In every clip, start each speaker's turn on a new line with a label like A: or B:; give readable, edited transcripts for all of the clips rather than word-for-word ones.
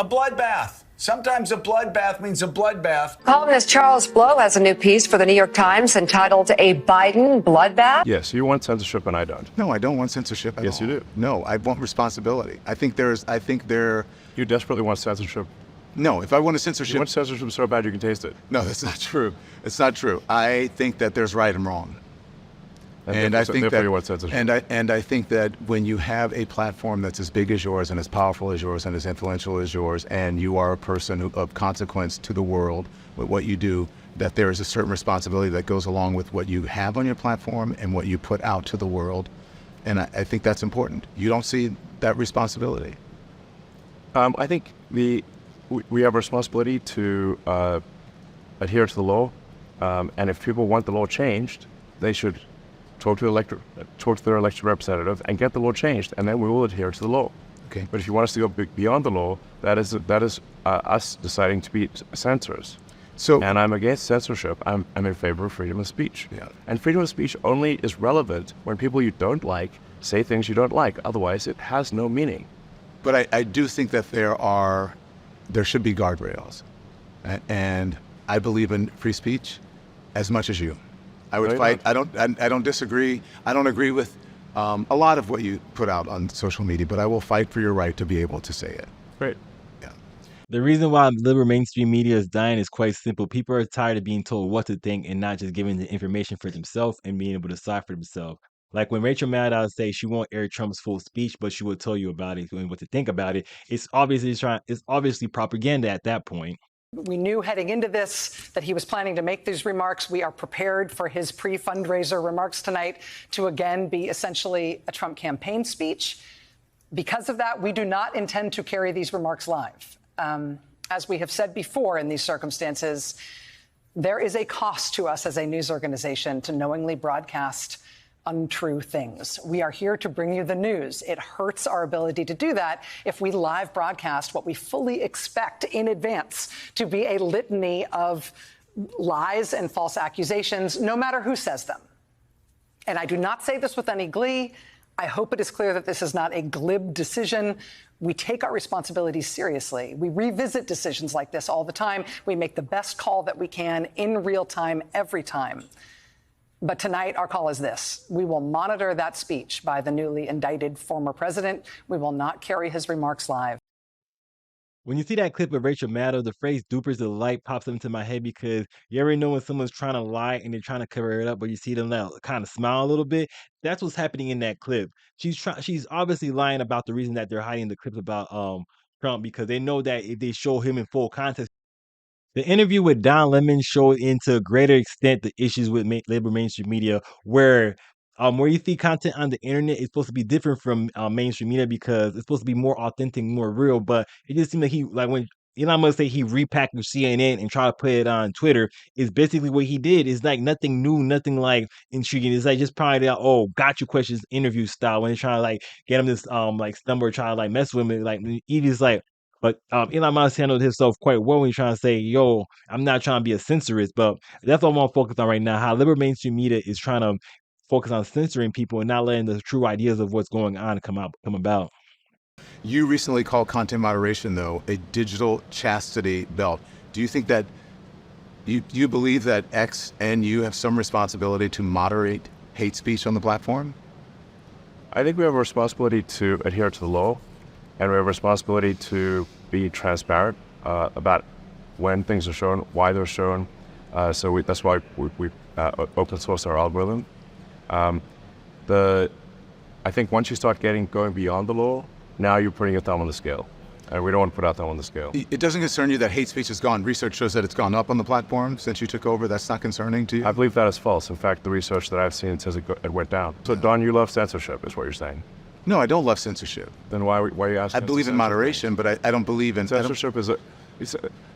A: A bloodbath. Sometimes a bloodbath means a bloodbath.
B: Columnist Charles Blow has a new piece for the New York Times entitled A Biden Bloodbath.
C: Yes, you want censorship and I don't.
D: No, I don't want censorship at all.
C: Yes, you do.
D: No, I want responsibility.
C: You desperately want censorship.
D: No, if I want a censorship.
C: You want censorship so bad you can taste it.
D: No, that's not true. It's not true. I think that there's right and wrong. And I think
C: you want censorship.
D: and I think that when you have a platform that's as big as yours and as powerful as yours and as influential as yours, and you are a person of consequence to the world with what you do, that there is a certain responsibility that goes along with what you have on your platform and what you put out to the world. And I think that's important. You don't see that responsibility.
C: I think we have a responsibility to adhere to the law, and if people want the law changed, they should talk to their elected representative and get the law changed, and then we will adhere to the law.
D: Okay.
C: But if you want us to go beyond the law, that is us deciding to be censors.
D: So,
C: And I'm against censorship. I'm in favor of freedom of speech.
D: Yeah.
C: And freedom of speech only is relevant when people you don't like say things you don't like. Otherwise, it has no meaning.
D: but I do think that there should be guardrails, and I believe in free speech as much as you. I would
C: No, you
D: fight.
C: don't.
D: I don't disagree. I don't agree with a lot of what you put out on social media, but I will fight for your right to be able to say it.
C: Great.
D: Yeah.
E: The reason why liberal mainstream media is dying is quite simple. People are tired of being told what to think and not just giving the information for themselves and being able to decide for themselves. Like when Rachel Maddow say she won't air Trump's full speech, but she will tell you about it and what to think about it. It's obviously propaganda at that point.
F: We knew heading into this that he was planning to make these remarks. We are prepared for his pre-fundraiser remarks tonight to again be essentially a Trump campaign speech. Because of that, we do not intend to carry these remarks live. As we have said before in these circumstances, there is a cost to us as a news organization to knowingly broadcast untrue things. We are here to bring you the news. It hurts our ability to do that if we live broadcast what we fully expect in advance to be a litany of lies and false accusations, no matter who says them. And I do not say this with any glee. I hope it is clear that this is not a glib decision. We take our responsibilities seriously. We revisit decisions like this all the time. We make the best call that we can in real time, every time. But tonight, our call is this. We will monitor that speech by the newly indicted former president. We will not carry his remarks live.
E: When you see that clip of Rachel Maddow, the phrase "dupers of the light" pops up into my head because you ever know when someone's trying to lie and they're trying to cover it up, but you see them now kind of smile a little bit. That's what's happening in that clip. She's obviously lying about the reason that they're hiding the clips about Trump because they know that if they show him in full context. The interview with Don Lemon showed into a greater extent the issues with liberal mainstream media, where you see content on the internet is supposed to be different from mainstream media because it's supposed to be more authentic, more real. But it just seemed like when Elon Musk say he repackaged CNN and try to put it on Twitter, is basically what he did. It's like nothing new, nothing like intriguing. It's like just probably got you questions interview style when they're trying to like get him this like stumble or try to like mess with him. Like he just like. But Elon Musk handled himself quite well when he's trying to say, yo, I'm not trying to be a censorist, but that's what I want to focus on right now, how liberal mainstream media is trying to focus on censoring people and not letting the true ideas of what's going on come about.
D: You recently called content moderation, though, a digital chastity belt. Do you think that you believe that X and you have some responsibility to moderate hate speech on the platform?
C: I think we have a responsibility to adhere to the law, and we have a responsibility to be transparent about when things are shown, why they're shown. That's why we open source our algorithm. I think once you start going beyond the law, now you're putting your thumb on the scale. And we don't want to put our thumb on the scale.
D: It doesn't concern you that hate speech has gone. Research shows that it's gone up on the platform since you took over. That's not concerning to you?
C: I believe that is false. In fact, the research that I've seen says it went down. So, Don, you love censorship, is what you're saying.
D: No, I don't love censorship.
C: Then why are you asking?
D: I believe in moderation, but I don't believe in
C: censorship.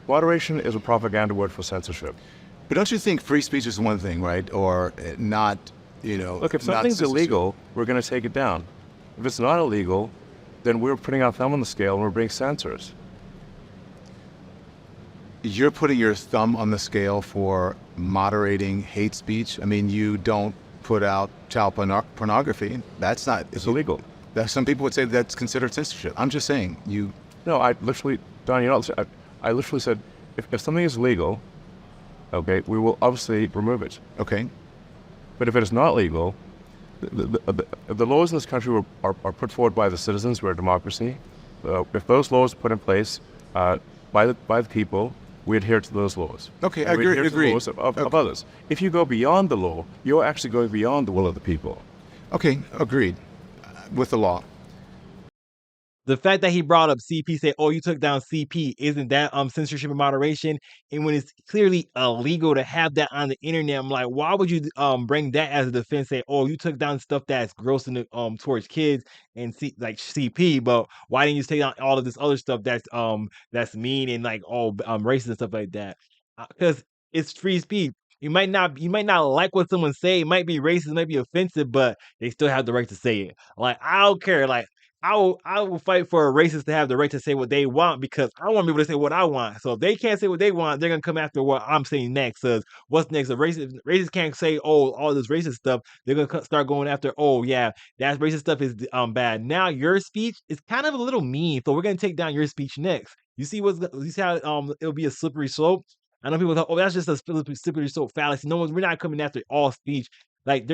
C: Moderation is a propaganda word for censorship.
D: But don't you think free speech is one thing, right? Or not,
C: Look, if something's illegal, we're going to take it down. If it's not illegal, then we're putting our thumb on the scale and we're being censors.
D: You're putting your thumb on the scale for moderating hate speech. I mean, you don't put out child pornography. It's
C: illegal.
D: Some people would say that's considered censorship. I'm just saying,
C: No, I literally, Don, I literally said, if something is legal, okay, we will obviously remove it.
D: Okay.
C: But if it is not legal, the laws in this country are put forward by the citizens. We're a democracy. If those laws are put in place by the people, we adhere to those laws.
D: Okay,
C: And we adhere to the
D: agreed.
C: laws of others. If you go beyond the law, you're actually going beyond the will of the people.
D: Okay, agreed with the law.
E: The fact that he brought up CP, say, "Oh, you took down CP," isn't that censorship and moderation? And when it's clearly illegal to have that on the internet, I'm like, why would you bring that as a defense? Say, "Oh, you took down stuff that's gross in the, towards kids and like CP," but why didn't you take down all of this other stuff that's mean and like all racist and stuff like that? Because it's free speech. You might not like what someone say. It might be racist, it might be offensive, but they still have the right to say it. Like I don't care. Like I will fight for a racist to have the right to say what they want because I want people to say what I want. So if they can't say what they want, they're gonna come after what I'm saying next. Cause what's next? The racists can't say, "Oh, all this racist stuff." They're gonna start going after, "Oh yeah, that racist stuff is bad." Now your speech is kind of a little mean, so we're gonna take down your speech next. You see how it'll be a slippery slope. I know people thought, "Oh, that's just a slippery slope fallacy." No one's we're not coming after all speech. Like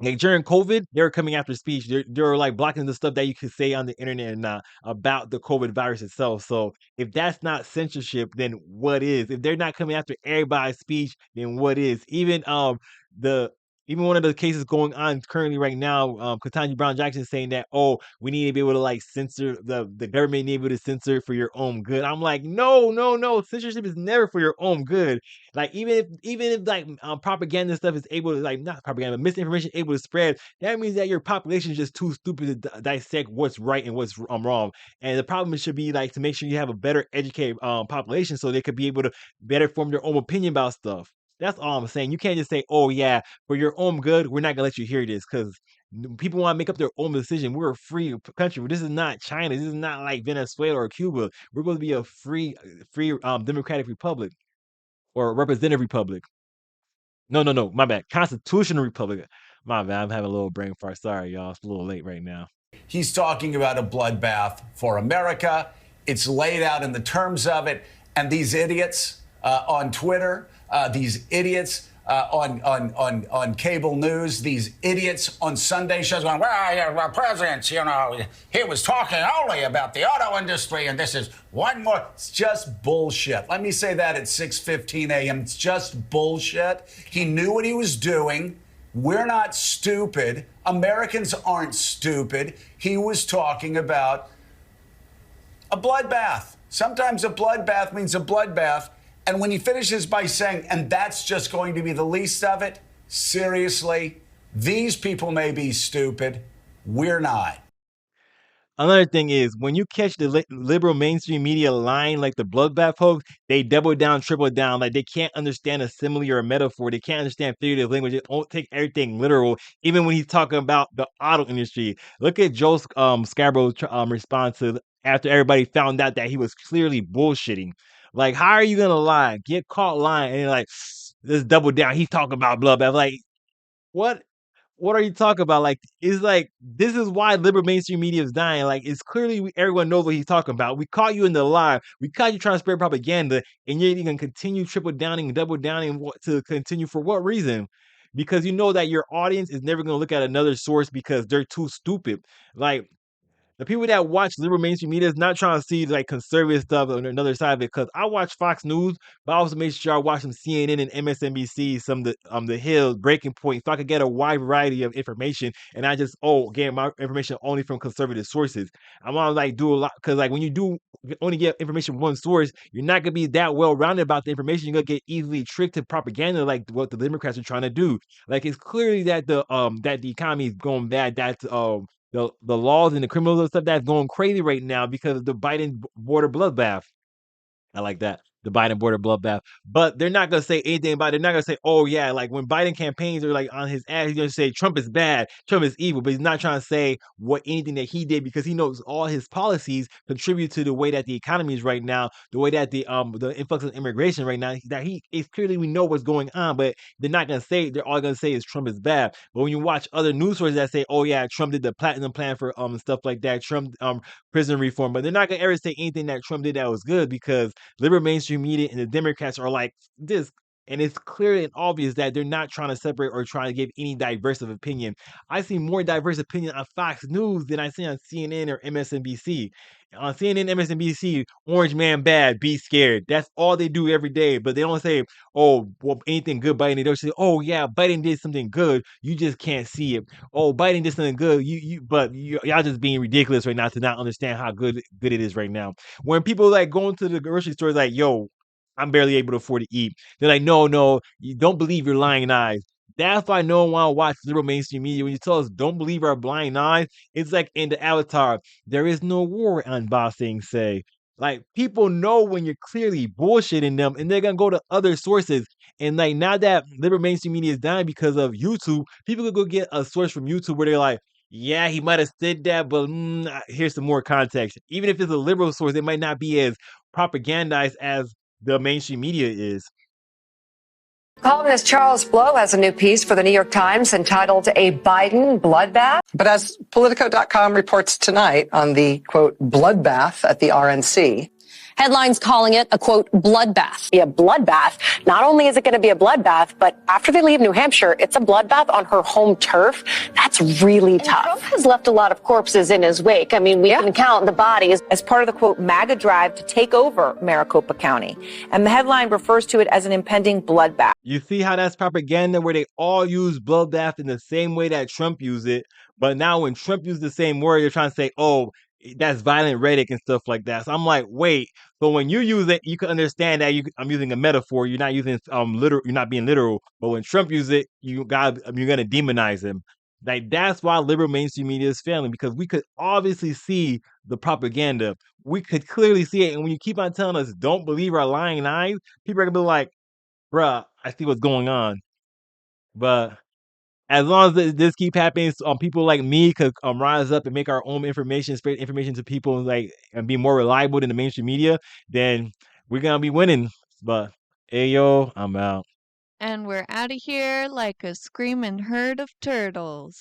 E: like during COVID, they were coming after speech. They were like blocking the stuff that you could say on the internet and about the COVID virus itself. So if that's not censorship, then what is? If they're not coming after everybody's speech, then what is? The even one of the cases going on currently right now, Ketanji Brown Jackson is saying that, "Oh, we need to be able to like censor the government need to be able to censor it for your own good." I'm like, no, no, no. Censorship is never for your own good. Like even if like propaganda stuff is able to like not propaganda, but misinformation able to spread, that means that your population is just too stupid to dissect what's right and what's wrong. And the problem should be like to make sure you have a better educated population so they could be able to better form their own opinion about stuff. That's all I'm saying. You can't just say, "Oh yeah, for your own good, we're not gonna let you hear this," because people want to make up their own decision. We're a free country. This is not China. This is not like Venezuela or Cuba. We're going to be a free democratic republic or representative republic. No, no, no. My bad. Constitutional republic. My bad. I'm having a little brain fart. Sorry, y'all. It's a little late right now.
A: He's talking about a bloodbath for America. It's laid out in the terms of it. And these idiots on Twitter, these idiots on cable news, these idiots on Sunday shows going, "Well, yeah, presidents, he was talking only about the auto industry, and this is one more." It's just bullshit. Let me say that at 6:15 a.m. It's just bullshit. He knew what he was doing. We're not stupid. Americans aren't stupid. He was talking about a bloodbath. Sometimes a bloodbath means a bloodbath. And when he finishes by saying, "And that's just going to be the least of it," seriously, these people may be stupid. We're not.
E: Another thing is when you catch the liberal mainstream media lying like the bloodbath hoax, they double down, triple down. Like they can't understand a simile or a metaphor. They can't understand figurative language. They won't take everything literal. Even when he's talking about the auto industry, look at Joe Scarborough's response to after everybody found out that he was clearly bullshitting. Like, how are you gonna lie? Get caught lying, and you're like, let's double down. He's talking about bloodbath. Like, what? What are you talking about? Like, it's like this is why liberal mainstream media is dying. Like, it's clearly everyone knows what he's talking about. We caught you in the lie. We caught you trying to spread propaganda, and you're gonna continue triple downing and double downing to continue for what reason? Because you know that your audience is never gonna look at another source because they're too stupid. Like the people that watch liberal mainstream media is not trying to see like conservative stuff on another side of it. Because I watch Fox News, but I also make sure I watch some CNN and MSNBC, some of the Hill, Breaking Point, so I could get a wide variety of information. And I just get my information only from conservative sources. I want to like do a lot because like when you do only get information from one source, you're not gonna be that well rounded about the information. You're gonna get easily tricked to propaganda like what the Democrats are trying to do. Like it's clearly that the economy is going bad. That the laws and the criminals and stuff that's going crazy right now because of the Biden border bloodbath. I like that. the Biden border bloodbath. But they're not gonna say anything about it. They're not gonna say, oh yeah, like when Biden campaigns are like on his ads, he's gonna say Trump is bad, Trump is evil, but he's not trying to say what anything that he did because he knows all his policies contribute to the way that the economy is right now, the way that the influx of immigration right now. That he is clearly we know what's going on, but they're not gonna say. They're all gonna say is Trump is bad. But when you watch other news sources that say, oh yeah, Trump did the platinum plan for stuff like that, Trump prison reform, but they're not gonna ever say anything that Trump did that was good because liberal mainstream media and the Democrats are like this. And it's clear and obvious that they're not trying to separate or trying to give any diverse of opinion. I see more diverse opinion on Fox News than I see on CNN or MSNBC. On CNN, MSNBC, orange man bad, be scared. That's all they do every day. But they don't say, oh, well, anything good Biden did. They don't say, oh yeah, Biden did something good. You just can't see it. Oh, Biden did something good. But y'all just being ridiculous right now to not understand how good it is right now. When people like going to the grocery stores, like, yo, I'm barely able to afford to eat. They're like, no, you don't believe your lying eyes. That's why no one want to watch liberal mainstream media. When you tell us don't believe our blind eyes, it's like in the Avatar, there is no war on Ba Sing Se. Like people know when you're clearly bullshitting them, and they're gonna go to other sources. And like now that liberal mainstream media is dying because of YouTube, people could go get a source from YouTube where they're like, yeah, he might have said that, but here's some more context. Even if it's a liberal source, it might not be as propagandized as the mainstream media is.
B: Columnist Charles Blow has a new piece for the New York Times entitled A Biden Bloodbath.
F: But as Politico.com reports tonight on the, quote, bloodbath at the RNC,
G: Headlines calling it a, quote, bloodbath.
B: Be a bloodbath. Not only is it going to be a bloodbath, but after they leave New Hampshire, it's a bloodbath on her home turf. That's really tough.
G: Trump has left a lot of corpses in his wake. I mean, we can count the bodies
H: as part of the, quote, MAGA drive to take over Maricopa County. And the headline refers to it as an impending bloodbath.
E: You see how that's propaganda where they all use bloodbath in the same way that Trump used it. But now when Trump used the same word, they're trying to say, oh, that's violent rhetoric and stuff like that. So I'm like, wait. So when you use it, you can understand that I'm using a metaphor. You're not using literal. You're not being literal. But when Trump uses it, you're gonna demonize him. Like that's why liberal mainstream media is failing because we could obviously see the propaganda. We could clearly see it. And when you keep on telling us don't believe our lying eyes, people are gonna be like, bruh, I see what's going on. But as long as this keep happening, people like me could rise up and make our own information, spread information to people, like and be more reliable than the mainstream media, then we're gonna be winning. But hey yo, I'm out.
I: And we're out of here like a screaming herd of turtles.